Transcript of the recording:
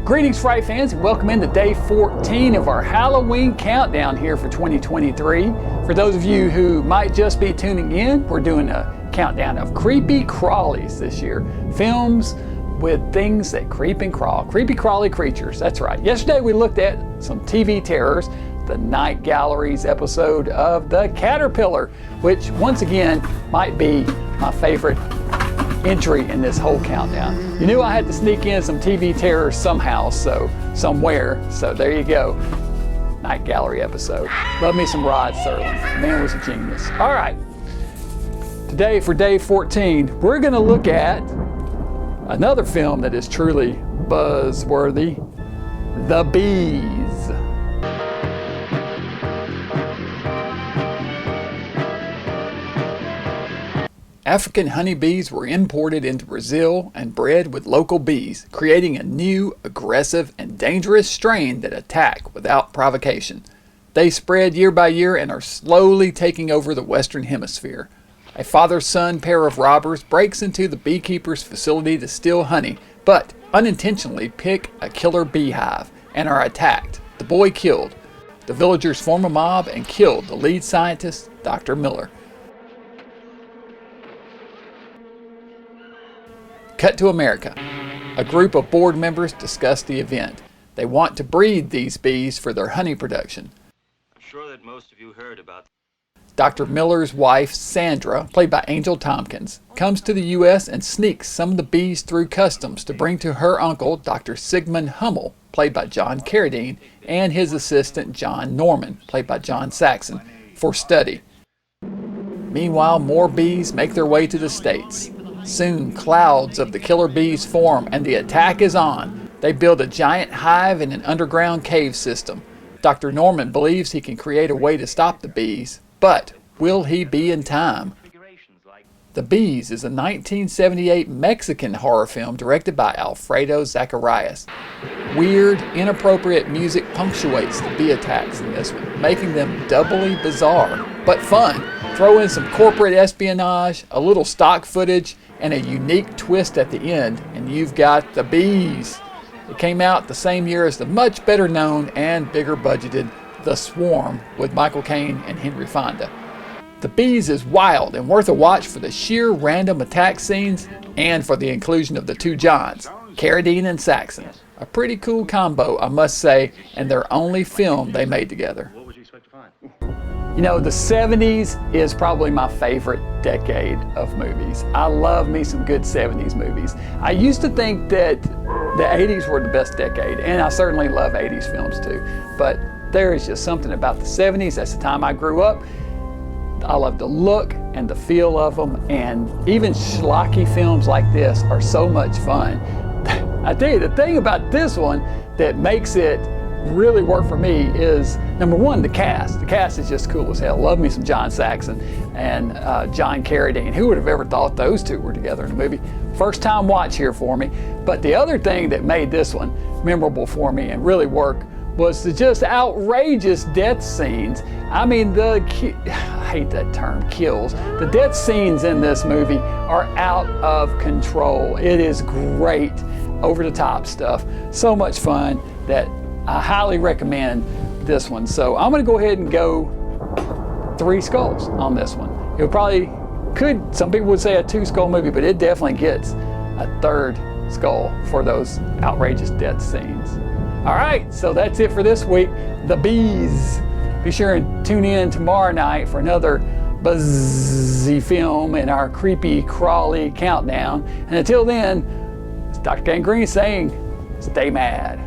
Greetings, Fright fans, and welcome into day 14 of our Halloween countdown here for 2023. For those of you who might just be tuning in, we're doing a countdown of creepy crawlies this year. Films with things that creep and crawl. Creepy crawly creatures, that's right. Yesterday we looked at some TV terrors, the Night Galleries episode of The Caterpillar, which once again might be my favorite entry in this whole countdown. You knew I had to sneak in some TV terrors somehow, somewhere, so there you go. Night Gallery episode. Love me some Rod Serling. Man was a genius. All right, today for day 14, we're gonna look at another film that is truly buzzworthy, The Bees. African honeybees were imported into Brazil and bred with local bees, creating a new, aggressive, and dangerous strain that attack without provocation. They spread year by year and are slowly taking over the Western Hemisphere. A father-son pair of robbers breaks into the beekeeper's facility to steal honey, but unintentionally pick a killer beehive and are attacked. The boy killed. The villagers form a mob and kill the lead scientist, Dr. Miller. Cut to America. A group of board members discuss the event. They want to breed these bees for their honey production. I'm sure that most of you heard about Dr. Miller's wife, Sandra, played by Angel Tompkins, comes to the U.S. and sneaks some of the bees through customs to bring to her uncle, Dr. Sigmund Hummel, played by John Carradine, and his assistant, John Norman, played by John Saxon, for study. Meanwhile, more bees make their way to the States. Soon, clouds of the killer bees form and the attack is on. They build a giant hive in an underground cave system. Dr. Norman believes he can create a way to stop the bees, but will he be in time? The Bees is a 1978 Mexican horror film directed by Alfredo Zacharias. Weird, inappropriate music punctuates the bee attacks in this one, making them doubly bizarre, but fun. Throw in some corporate espionage, a little stock footage, and a unique twist at the end, and you've got The Bees. It came out the same year as the much better known and bigger budgeted The Swarm with Michael Caine and Henry Fonda. The Bees is wild and worth a watch for the sheer random attack scenes and for the inclusion of the two Johns, Carradine and Saxon. A pretty cool combo, I must say, and their only film they made together. What would you expect to find? You know, the 70s is probably my favorite decade of movies. I love me some good 70s movies. I used to think that the 80s were the best decade, and I certainly love 80s films too. But there is just something about the 70s. That's the time I grew up. I love the look and the feel of them, and even schlocky films like this are so much fun. I tell you, the thing about this one that makes it really work for me is, number one, the cast. The cast is just cool as hell. Love me some John Saxon and John Carradine. Who would have ever thought those two were together in a movie? First time watch here for me. But the other thing that made this one memorable for me and really work was the just outrageous death scenes. I mean, I hate that term, kills. The death scenes in this movie are out of control. It is great, over the top stuff. So much fun that I highly recommend this one. So I'm gonna go ahead and go 3 skulls on this one. It probably could, some people would say a 2-skull movie, but it definitely gets a 3rd skull for those outrageous death scenes. All right, so that's it for this week. The Bees. Be sure and tune in tomorrow night for another buzzy film in our creepy crawly countdown. And until then, it's Dr. Gangrene saying, stay mad.